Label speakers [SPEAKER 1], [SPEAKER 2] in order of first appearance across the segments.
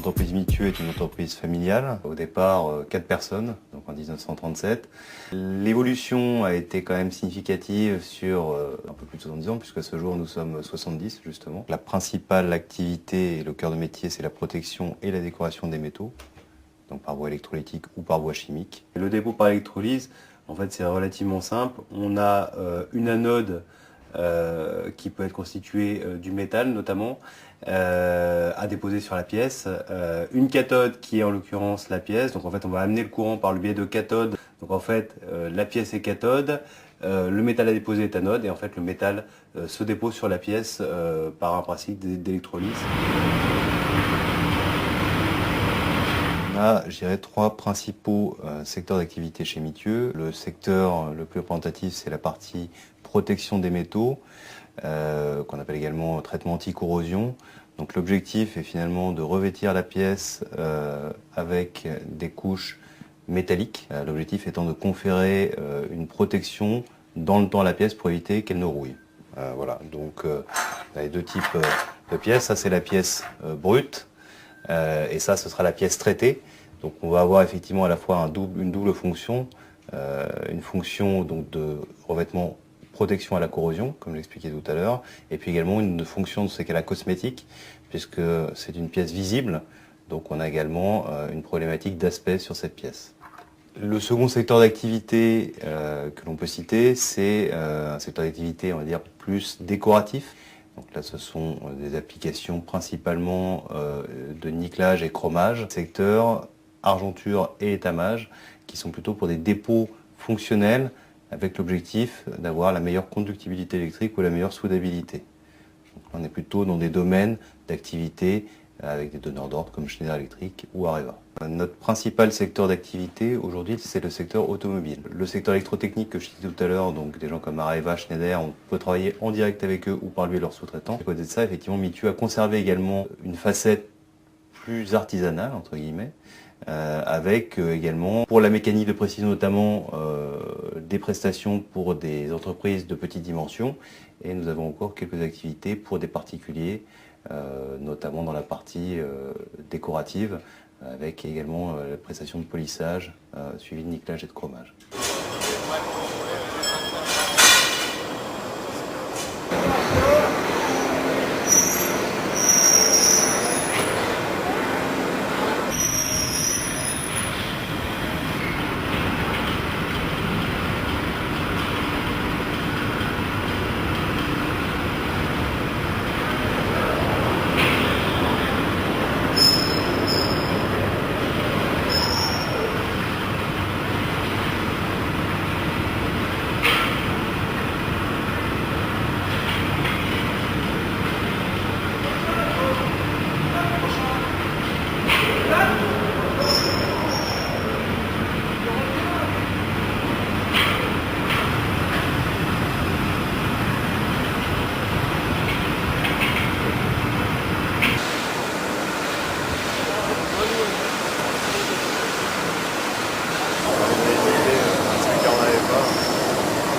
[SPEAKER 1] L'entreprise Mithieu est une entreprise familiale. Au départ, 4 personnes, donc en 1937. L'évolution a été quand même significative sur un peu plus de 70 ans, puisque à ce jour nous sommes 70 justement. La principale activité et le cœur de métier, c'est la protection et la décoration des métaux, donc par voie électrolytique ou par voie chimique. Et le dépôt par électrolyse, en fait, c'est relativement simple. On a une anode qui peut être constituée du métal notamment, à déposer sur la pièce, une cathode qui est en l'occurrence la pièce, donc en fait on va amener le courant par le biais de cathode, donc en fait la pièce est cathode, le métal à déposer est anode, et en fait le métal se dépose sur la pièce par un principe d'électrolyse. On a, je dirais, 3 principaux secteurs d'activité chez Mithieu. Le secteur le plus représentatif, c'est la partie protection des métaux, qu'on appelle également traitement anti-corrosion. Donc l'objectif est finalement de revêtir la pièce avec des couches métalliques. L'objectif étant de conférer une protection dans le temps à la pièce pour éviter qu'elle ne rouille. Voilà, donc on a les deux types de pièces. Ça, c'est la pièce brute. Et ça, ce sera la pièce traitée. Donc on va avoir effectivement à la fois une double fonction, une fonction donc de revêtement protection à la corrosion, comme j'expliquais tout à l'heure, et puis également une fonction de ce qu'est la cosmétique, puisque c'est une pièce visible, donc on a également une problématique d'aspect sur cette pièce. Le second secteur d'activité que l'on peut citer, c'est un secteur d'activité, on va dire, plus décoratif. Donc là, ce sont des applications principalement de nickelage et chromage, secteur argenture et étamage, qui sont plutôt pour des dépôts fonctionnels avec l'objectif d'avoir la meilleure conductibilité électrique ou la meilleure soudabilité. Donc on est plutôt dans des domaines d'activité avec des donneurs d'ordre comme Schneider Electric ou Areva. Notre principal secteur d'activité aujourd'hui, c'est le secteur automobile. Le secteur électrotechnique que je citais tout à l'heure, donc des gens comme Areva, Schneider, on peut travailler en direct avec eux ou par lui leurs sous-traitants. À côté de ça, effectivement, Mithieu a conservé également une facette plus artisanale, entre guillemets, avec également, pour la mécanique de précision notamment, des prestations pour des entreprises de petite dimension, et nous avons encore quelques activités pour des particuliers, notamment dans la partie décorative, avec également la prestation de polissage, suivi de nickelage et de chromage.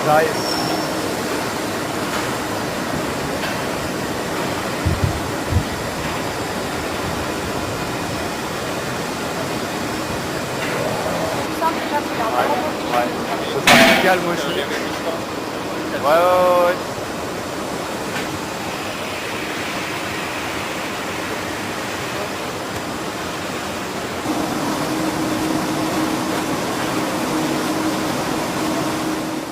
[SPEAKER 2] J'arrive. Ouais. Ça sera plus calme aussi. Ouais.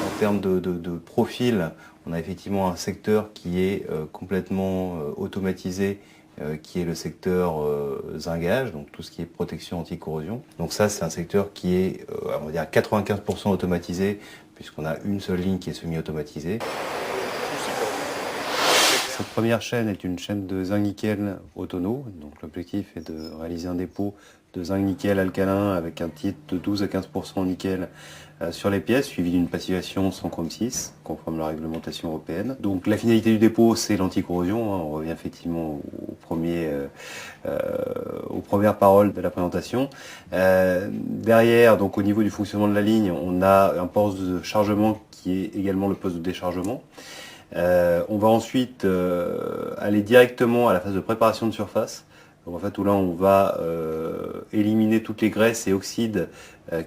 [SPEAKER 1] En termes de profil, on a effectivement un secteur qui est complètement automatisé, qui est le secteur zingage, donc tout ce qui est protection anti-corrosion. Donc ça, c'est un secteur qui est, on va dire, à 95% automatisé, puisqu'on a une seule ligne qui est semi-automatisée. Cette première chaîne est une chaîne de zinc nickel au tonneau. Donc l'objectif est de réaliser un dépôt de zinc nickel alcalin avec un titre de 12 à 15% en nickel sur les pièces, suivi d'une passivation sans chrome 6, conforme à la réglementation européenne. Donc la finalité du dépôt, c'est l'anticorrosion. On revient effectivement aux premières paroles de la présentation. Derrière, donc au niveau du fonctionnement de la ligne, on a un poste de chargement qui est également le poste de déchargement. On va ensuite aller directement à la phase de préparation de surface, Donc en fait, où là, on va éliminer toutes les graisses et oxydes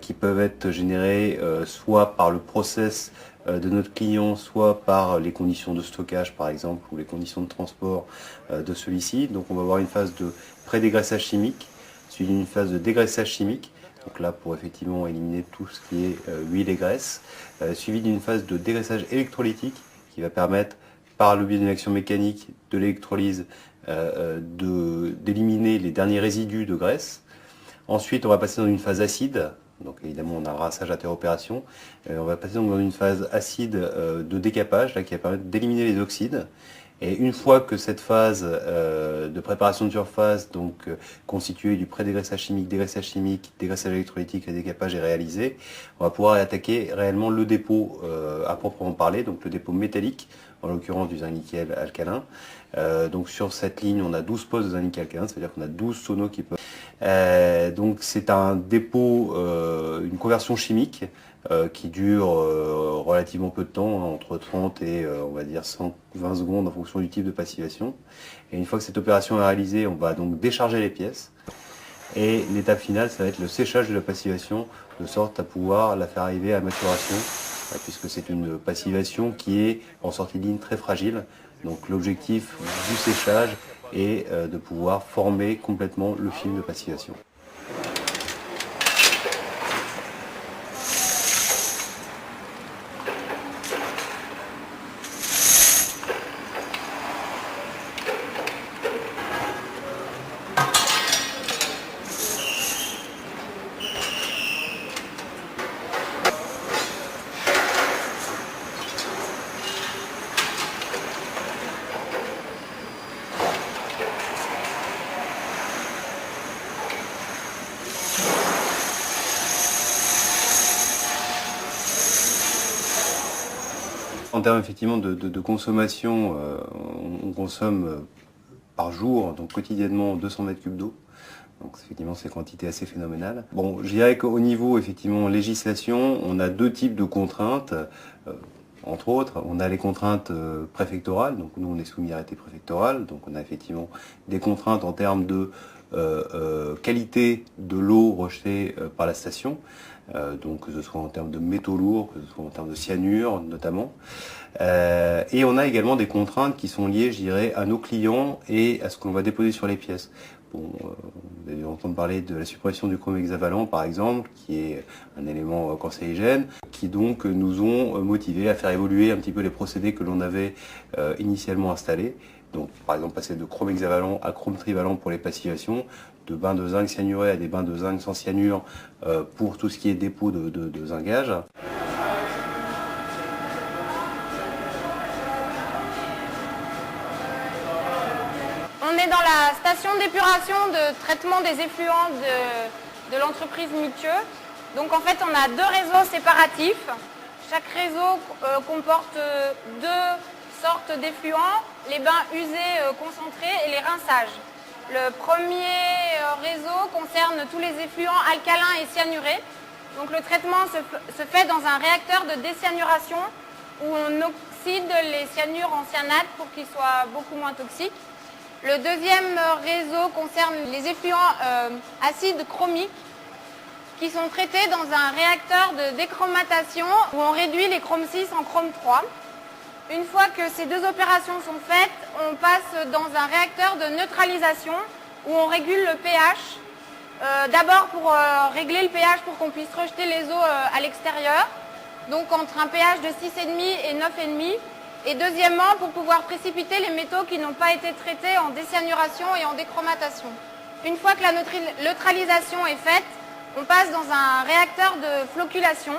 [SPEAKER 1] qui peuvent être générés soit par le process de notre client, soit par les conditions de stockage, par exemple, ou les conditions de transport de celui-ci. Donc on va avoir une phase de pré-dégraissage chimique, suivie d'une phase de dégraissage chimique. Donc là, pour effectivement éliminer tout ce qui est huile et graisse, suivi d'une phase de dégraissage électrolytique qui va permettre, par le biais d'une action mécanique de l'électrolyse, d'éliminer les derniers résidus de graisse. Ensuite, on va passer dans une phase acide. Donc évidemment, on a un rinçage inter-opération. On va passer donc dans une phase acide de décapage, là, qui va permettre d'éliminer les oxydes. Et une fois que cette phase de préparation de surface, donc constituée du pré-dégraissage chimique, dégraissage électrolytique et décapage est réalisé, on va pouvoir attaquer réellement le dépôt à proprement parler, donc le dépôt métallique, en l'occurrence du zinc nickel alcalin. Donc sur cette ligne, on a 12 postes de zinc nickel alcalin, c'est-à-dire qu'on a 12 sonos qui peuvent... donc c'est un dépôt, une conversion chimique qui dure relativement peu de temps, hein, entre 30 et on va dire 120 secondes en fonction du type de passivation. Et une fois que cette opération est réalisée, on va donc décharger les pièces. Et l'étape finale, ça va être le séchage de la passivation, de sorte à pouvoir la faire arriver à maturation, puisque c'est une passivation qui est en sortie de ligne très fragile. Donc l'objectif du séchage est de pouvoir former complètement le film de passivation. En termes effectivement de consommation, on consomme par jour, donc quotidiennement 200 mètres cubes d'eau. Donc effectivement c'est une quantité assez phénoménale. Bon, je dirais qu'au niveau effectivement législation, on a deux types de contraintes. Entre autres, on a les contraintes préfectorales, donc nous on est soumis à arrêté préfectoral, donc on a effectivement des contraintes en termes de qualité de l'eau rejetée par la station, donc que ce soit en termes de métaux lourds, que ce soit en termes de cyanure notamment. Et on a également des contraintes qui sont liées, je dirais, à nos clients et à ce qu'on va déposer sur les pièces. Bon, vous avez entendu parler de la suppression du chrome hexavalent par exemple, qui est un élément cancérigène, qui donc nous ont motivés à faire évoluer un petit peu les procédés que l'on avait initialement installés. Donc par exemple passer de chrome hexavalent à chrome trivalent pour les passivations, de bains de zinc cyanuré à des bains de zinc sans cyanure pour tout ce qui est dépôt de zincage.
[SPEAKER 3] On est dans la station d'épuration de traitement des effluents de l'entreprise Mithieu. Donc en fait on a deux réseaux séparatifs. Chaque réseau comporte deux sortes d'effluents, les bains usés concentrés et les rinçages. Le premier réseau concerne tous les effluents alcalins et cyanurés. Donc le traitement se fait dans un réacteur de décyanuration où on oxyde les cyanures en cyanate pour qu'ils soient beaucoup moins toxiques. Le deuxième réseau concerne les effluents acides chromiques qui sont traités dans un réacteur de déchromatation où on réduit les chrome 6 en chrome 3. Une fois que ces deux opérations sont faites, on passe dans un réacteur de neutralisation où on régule le pH. D'abord pour régler le pH pour qu'on puisse rejeter les eaux à l'extérieur, donc entre un pH de 6,5 et 9,5. Et deuxièmement, pour pouvoir précipiter les métaux qui n'ont pas été traités en décyanuration et en déchromatation. Une fois que la neutralisation est faite, on passe dans un réacteur de flocculation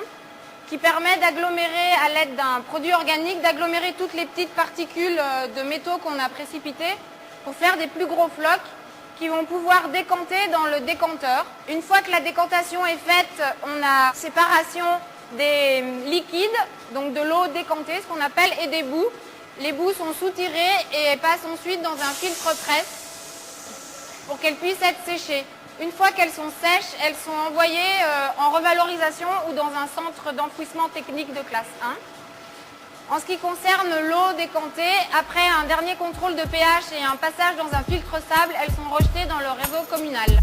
[SPEAKER 3] qui permet d'agglomérer à l'aide d'un produit organique, d'agglomérer toutes les petites particules de métaux qu'on a précipités pour faire des plus gros flocs qui vont pouvoir décanter dans le décanteur. Une fois que la décantation est faite, on a séparation des liquides, donc de l'eau décantée, ce qu'on appelle, et des boues. Les boues sont soutirées et passent ensuite dans un filtre presse pour qu'elles puissent être séchées. Une fois qu'elles sont sèches, elles sont envoyées en revalorisation ou dans un centre d'enfouissement technique de classe 1. En ce qui concerne l'eau décantée, après un dernier contrôle de pH et un passage dans un filtre sable, elles sont rejetées dans le réseau communal.